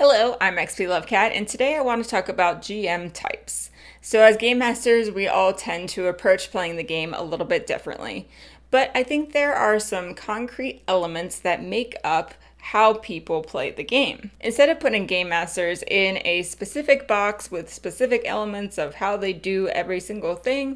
Hello, I'm XPLovecat, and today I want to talk about GM types. So as game masters, we all tend to approach playing the game a little bit differently, but I think there are some concrete elements that make up how people play the game. Instead of putting game masters in a specific box with specific elements of how they do every single thing,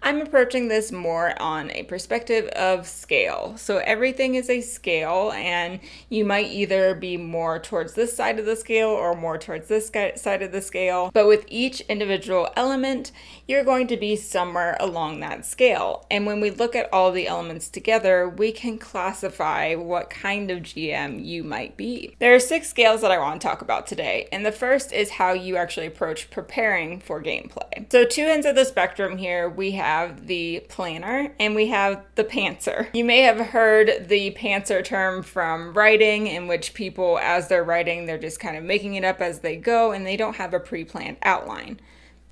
I'm approaching this more on a perspective of scale. So everything is a scale, and you might either be more towards this side of the scale or more towards this side of the scale, but with each individual element, you're going to be somewhere along that scale. And when we look at all the elements together, we can classify what kind of GM you might be. There are 6 scales that I want to talk about today, and the first is how you actually approach preparing for gameplay. So 2 ends of the spectrum here, we have the planner and we have the pantser. You may have heard the pantser term from writing, in which people, as they're writing, they're just kind of making it up as they go and they don't have a pre-planned outline.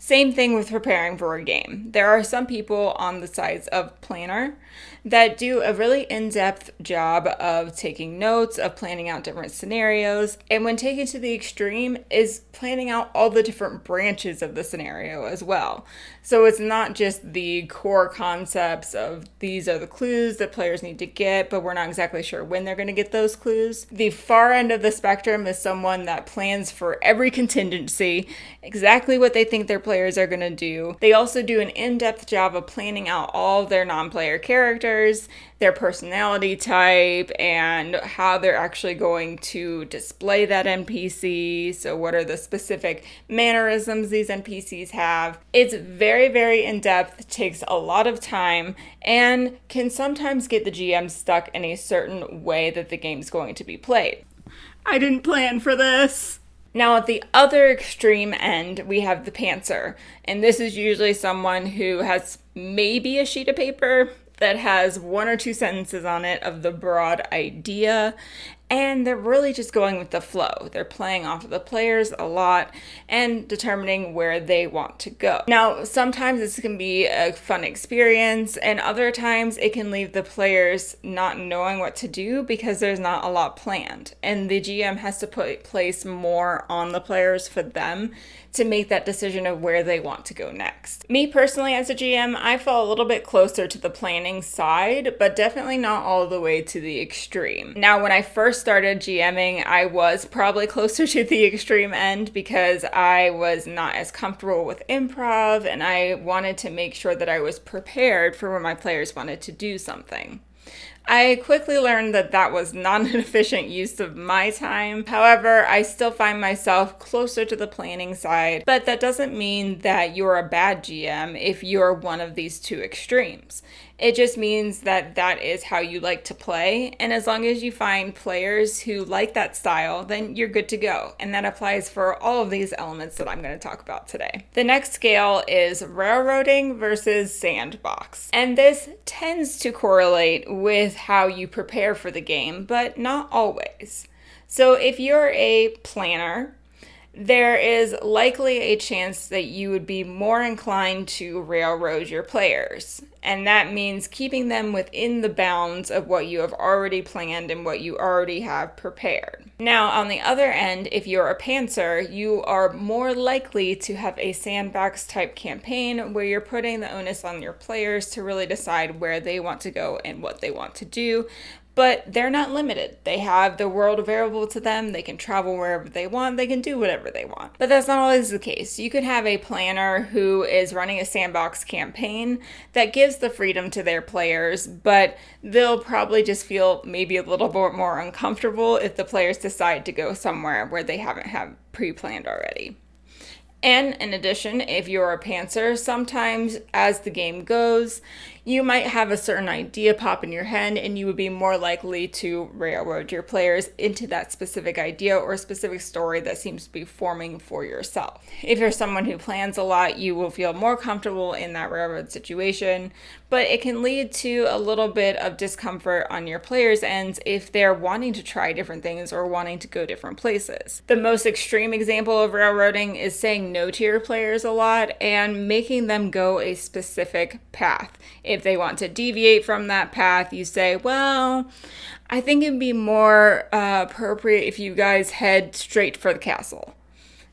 Same thing with preparing for a game. There are some people on the sides of planner that do a really in-depth job of taking notes, of planning out different scenarios, and when taken to the extreme is planning out all the different branches of the scenario as well. So it's not just the core concepts of these are the clues that players need to get, but we're not exactly sure when they're going to get those clues. The far end of the spectrum is someone that plans for every contingency, exactly what they think their players are going to do. They also do an in-depth job of planning out all of their non-player characters, their personality type, and how they're actually going to display that NPC. So what are the specific mannerisms these NPCs have? It's very, very in-depth, takes a lot of time, and can sometimes get the GM stuck in a certain way that the game's going to be played. I didn't plan for this. Now, at the other extreme end, we have the pantser, and this is usually someone who has maybe a sheet of paper that has 1 or 2 sentences on it of the broad idea, and they're really just going with the flow. They're playing off of the players a lot and determining where they want to go. Now, sometimes this can be a fun experience, and other times it can leave the players not knowing what to do because there's not a lot planned. And the GM has to place more on the players for them to make that decision of where they want to go next. Me personally, as a GM, I fall a little bit closer to the planning side, but definitely not all the way to the extreme. Now, when I first started GMing, I was probably closer to the extreme end because I was not as comfortable with improv, and I wanted to make sure that I was prepared for when my players wanted to do something. I quickly learned that that was not an efficient use of my time. However, I still find myself closer to the planning side, but that doesn't mean that you're a bad GM if you're one of these 2 extremes. It just means that that is how you like to play, and as long as you find players who like that style, then you're good to go, and that applies for all of these elements that I'm going to talk about today. The next scale is railroading versus sandbox, and this tends to correlate with how you prepare for the game, but not always. So if you're a planner, there is likely a chance that you would be more inclined to railroad your players. And that means keeping them within the bounds of what you have already planned and what you already have prepared. Now, on the other end, if you're a pantser, you are more likely to have a sandbox type campaign where you're putting the onus on your players to really decide where they want to go and what they want to do. But they're not limited. They have the world available to them. They can travel wherever they want. They can do whatever they want. But that's not always the case. You could have a planner who is running a sandbox campaign that gives the freedom to their players, but they'll probably just feel maybe a little bit more uncomfortable if the players decide to go somewhere where they haven't had pre-planned already. And in addition, if you're a pantser, sometimes as the game goes, you might have a certain idea pop in your head and you would be more likely to railroad your players into that specific idea or specific story that seems to be forming for yourself. If you're someone who plans a lot, you will feel more comfortable in that railroad situation, but it can lead to a little bit of discomfort on your players' ends if they're wanting to try different things or wanting to go different places. The most extreme example of railroading is saying no to your players a lot and making them go a specific path. If If they want to deviate from that path, you say, well, I think it'd be more appropriate if you guys head straight for the castle.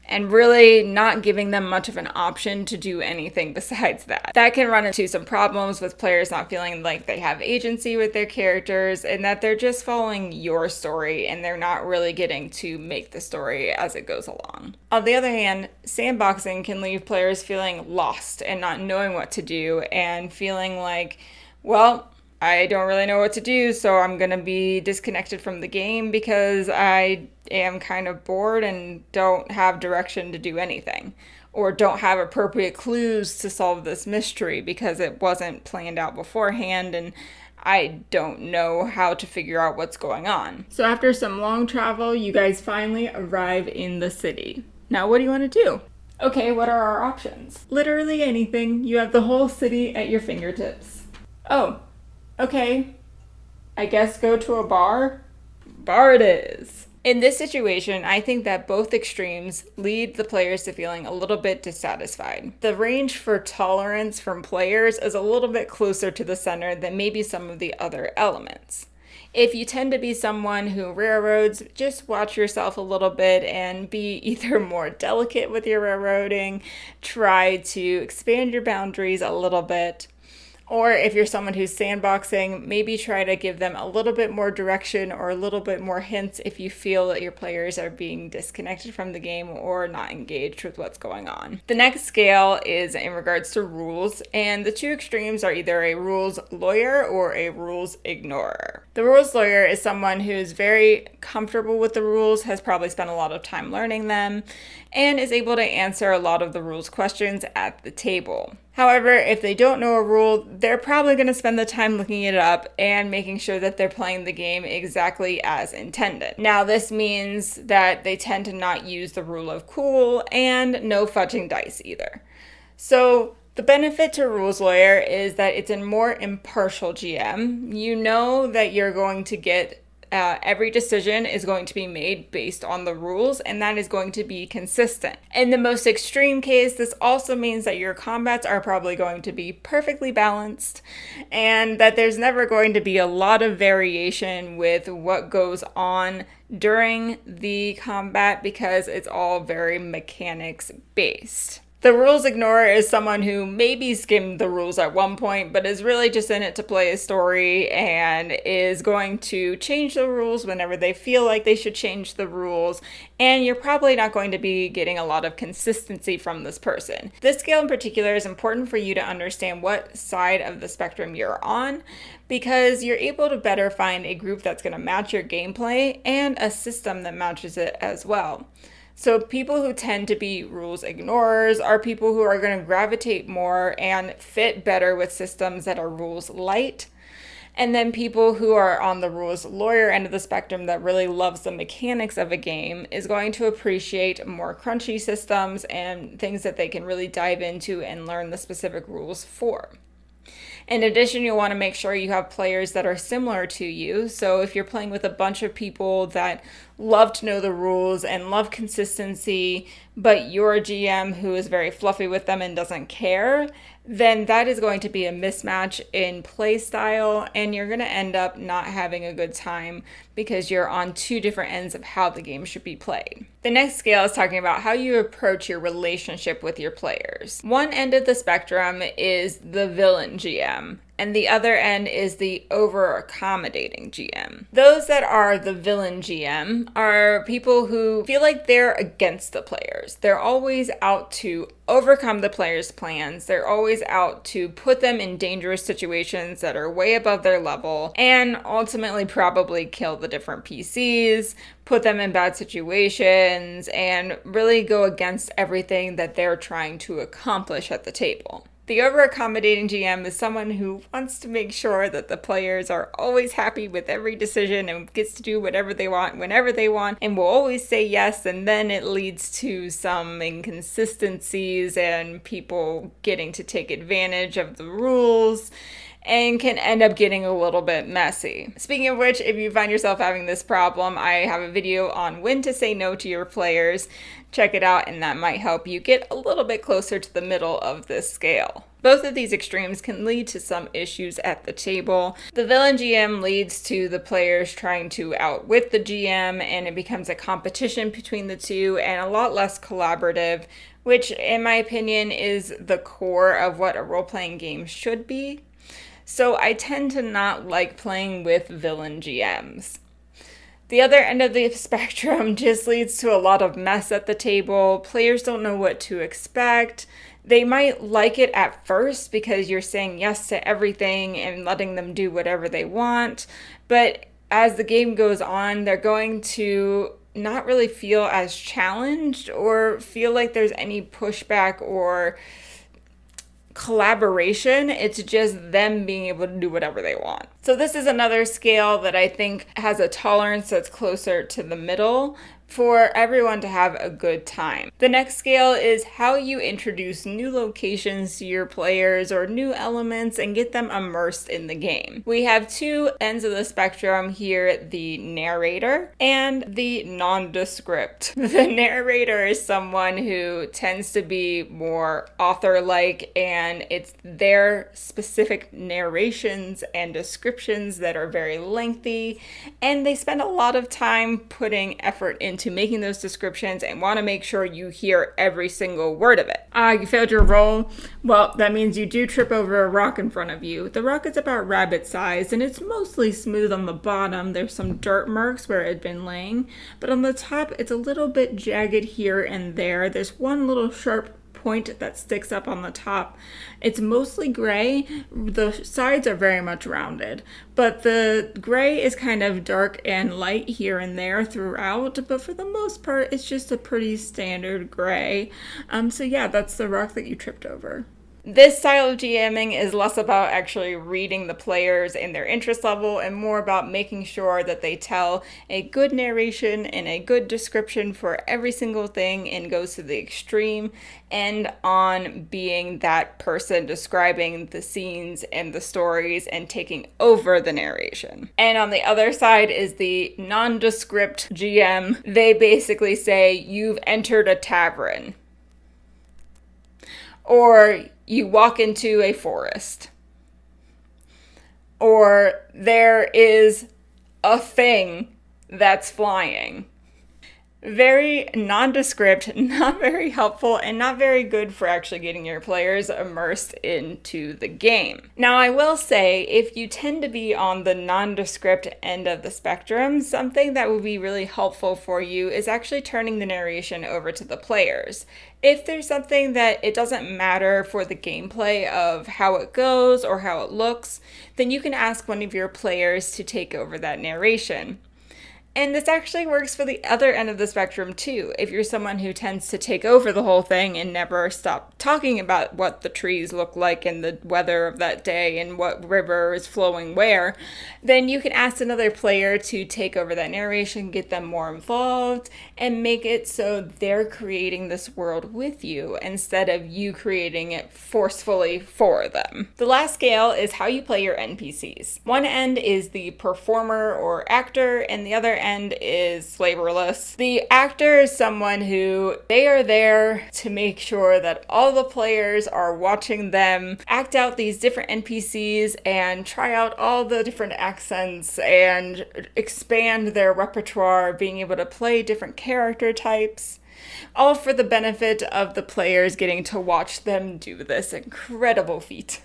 And really not giving them much of an option to do anything besides that. That can run into some problems with players not feeling like they have agency with their characters and that they're just following your story and they're not really getting to make the story as it goes along. On the other hand, sandboxing can leave players feeling lost and not knowing what to do and feeling like, well, I don't really know what to do, so I'm going to be disconnected from the game because I am kind of bored and don't have direction to do anything, or don't have appropriate clues to solve this mystery because it wasn't planned out beforehand and I don't know how to figure out what's going on. So after some long travel, you guys finally arrive in the city. Now what do you want to do? Okay, what are our options? Literally anything. You have the whole city at your fingertips. Oh, okay, I guess go to a bar? Bar it is. In this situation, I think that both extremes lead the players to feeling a little bit dissatisfied. The range for tolerance from players is a little bit closer to the center than maybe some of the other elements. If you tend to be someone who railroads, just watch yourself a little bit and be either more delicate with your railroading, try to expand your boundaries a little bit. Or if you're someone who's sandboxing, maybe try to give them a little bit more direction or a little bit more hints if you feel that your players are being disconnected from the game or not engaged with what's going on. The next scale is in regards to rules, and the two extremes are either a rules lawyer or a rules ignorer. The rules lawyer is someone who's very comfortable with the rules, has probably spent a lot of time learning them, and is able to answer a lot of the rules questions at the table. However, if they don't know a rule, they're probably going to spend the time looking it up and making sure that they're playing the game exactly as intended. Now, this means that they tend to not use the rule of cool and no fudging dice either. So the benefit to Rules Lawyer is that it's a more impartial GM. You know that you're going to get every decision is going to be made based on the rules, and that is going to be consistent. In the most extreme case, this also means that your combats are probably going to be perfectly balanced, and that there's never going to be a lot of variation with what goes on during the combat because it's all very mechanics based. The rules ignorer is someone who maybe skimmed the rules at one point, but is really just in it to play a story and is going to change the rules whenever they feel like they should change the rules. And you're probably not going to be getting a lot of consistency from this person. This scale in particular is important for you to understand what side of the spectrum you're on, because you're able to better find a group that's going to match your gameplay and a system that matches it as well. So people who tend to be rules ignorers are people who are going to gravitate more and fit better with systems that are rules light. And then people who are on the rules lawyer end of the spectrum that really loves the mechanics of a game is going to appreciate more crunchy systems and things that they can really dive into and learn the specific rules for. In addition, you'll want to make sure you have players that are similar to you. So if you're playing with a bunch of people that love to know the rules and love consistency, but you're a GM who is very fluffy with them and doesn't care, then that is going to be a mismatch in play style, and you're going to end up not having a good time because you're on two different ends of how the game should be played. The next scale is talking about how you approach your relationship with your players. One end of the spectrum is the villain GM, and the other end is the over-accommodating GM. Those that are the villain GM are people who feel like they're against the players. They're always out to overcome the players' plans. They're always out to put them in dangerous situations that are way above their level and ultimately probably kill the different PCs, put them in bad situations, and really go against everything that they're trying to accomplish at the table. The over-accommodating GM is someone who wants to make sure that the players are always happy with every decision and gets to do whatever they want, whenever they want, and will always say yes, and then it leads to some inconsistencies and people getting to take advantage of the rules and can end up getting a little bit messy. Speaking of which, if you find yourself having this problem, I have a video on when to say no to your players. Check it out, and that might help you get a little bit closer to the middle of this scale. Both of these extremes can lead to some issues at the table. The villain GM leads to the players trying to outwit the GM, and it becomes a competition between the two and a lot less collaborative, which in my opinion is the core of what a role-playing game should be. So I tend to not like playing with villain GMs. The other end of the spectrum just leads to a lot of mess at the table. Players don't know what to expect. They might like it at first because you're saying yes to everything and letting them do whatever they want. But as the game goes on, they're going to not really feel as challenged or feel like there's any pushback or collaboration. It's just them being able to do whatever they want. So this is another scale that I think has a tolerance that's closer to the middle for everyone to have a good time. The next scale is how you introduce new locations to your players or new elements and get them immersed in the game. We have two ends of the spectrum here, the narrator and the nondescript. The narrator is someone who tends to be more author-like, and it's their specific narrations and descriptions that are very lengthy, and they spend a lot of time putting effort into making those descriptions and want to make sure you hear every single word of it. You failed your roll? Well, that means you do trip over a rock in front of you. The rock is about rabbit sized and it's mostly smooth on the bottom. There's some dirt marks where it had been laying, but on the top it's a little bit jagged here and there. There's one little sharp point that sticks up on the top. It's mostly gray. The sides are very much rounded, but the gray is kind of dark and light here and there throughout, but for the most part it's just a pretty standard gray. So yeah, that's the rock that you tripped over. This style of GMing is less about actually reading the players and their interest level and more about making sure that they tell a good narration and a good description for every single thing and goes to the extreme end on being that person describing the scenes and the stories and taking over the narration. And on the other side is the nondescript GM. They basically say, "You've entered a tavern," or "You walk into a forest," or "There is a thing that's flying." Very nondescript, not very helpful, and not very good for actually getting your players immersed into the game. Now, I will say, if you tend to be on the nondescript end of the spectrum, something that would be really helpful for you is actually turning the narration over to the players. If there's something that it doesn't matter for the gameplay of how it goes or how it looks, then you can ask one of your players to take over that narration. And this actually works for the other end of the spectrum too. If you're someone who tends to take over the whole thing and never stop talking about what the trees look like and the weather of that day and what river is flowing where, then you can ask another player to take over that narration, get them more involved, and make it so they're creating this world with you instead of you creating it forcefully for them. The last scale is how you play your NPCs. One end is the performer or actor, and the other end is flavorless. The actor is someone who they are there to make sure that all the players are watching them act out these different NPCs and try out all the different accents and expand their repertoire, being able to play different character types, all for the benefit of the players getting to watch them do this incredible feat.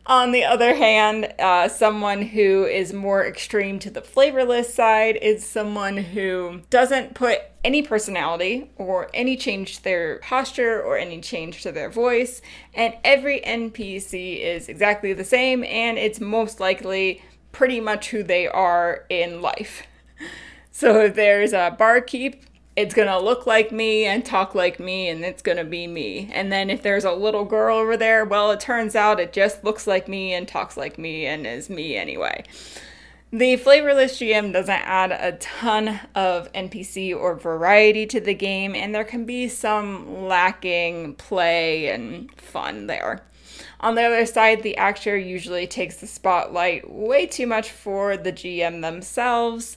On the other hand, someone who is more extreme to the flavorless side is someone who doesn't put any personality or any change to their posture or any change to their voice, and every NPC is exactly the same, and it's most likely pretty much who they are in life. So if there's a barkeep, it's going to look like me and talk like me, and it's going to be me. And then if there's a little girl over there, well, it turns out it just looks like me and talks like me and is me anyway. The flavorless GM doesn't add a ton of NPC or variety to the game, and there can be some lacking play and fun there. On the other side, the actor usually takes the spotlight way too much for the GM themselves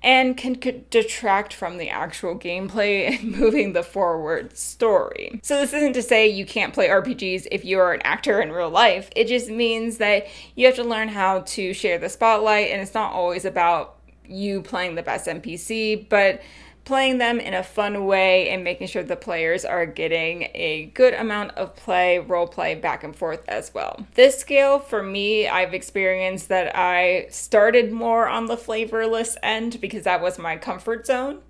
and can detract from the actual gameplay and moving the forward story. So this isn't to say you can't play RPGs if you are an actor in real life. It just means that you have to learn how to share the spotlight, and it's not always about you playing the best NPC, but playing them in a fun way and making sure the players are getting a good amount of role play back and forth as well. This scale, for me, I've experienced that I started more on the flavorless end because that was my comfort zone.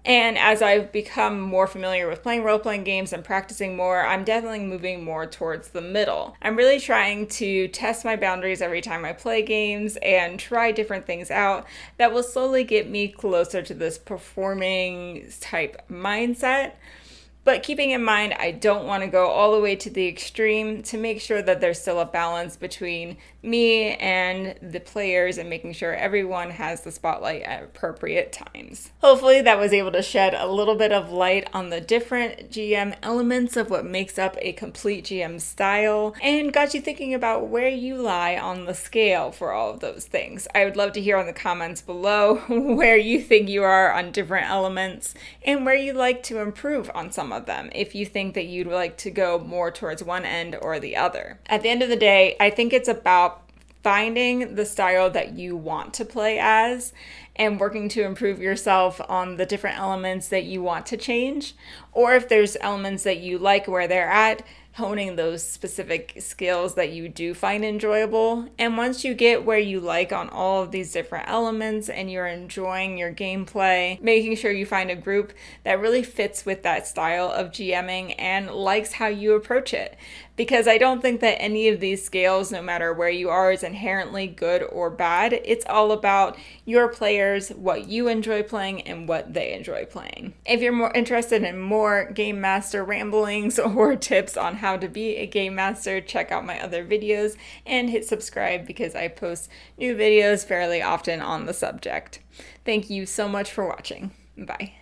And as I've become more familiar with playing role-playing games and practicing more, I'm definitely moving more towards the middle. I'm really trying to test my boundaries every time I play games and try different things out that will slowly get me closer to this performing type mindset. But keeping in mind, I don't want to go all the way to the extreme to make sure that there's still a balance between me and the players and making sure everyone has the spotlight at appropriate times. Hopefully that was able to shed a little bit of light on the different GM elements of what makes up a complete GM style and got you thinking about where you lie on the scale for all of those things. I would love to hear in the comments below where you think you are on different elements and where you'd like to improve on some of them if you think that you'd like to go more towards one end or the other. At the end of the day, I think it's about finding the style that you want to play as and working to improve yourself on the different elements that you want to change, or if there's elements that you like where they're at, honing those specific skills that you do find enjoyable. And once you get where you like on all of these different elements and you're enjoying your gameplay, making sure you find a group that really fits with that style of GMing and likes how you approach it. Because I don't think that any of these scales, no matter where you are, is inherently good or bad. It's all about your players, what you enjoy playing, and what they enjoy playing. If you're more interested in more Game Master ramblings or tips on how to be a Game Master, check out my other videos and hit subscribe because I post new videos fairly often on the subject. Thank you so much for watching. Bye.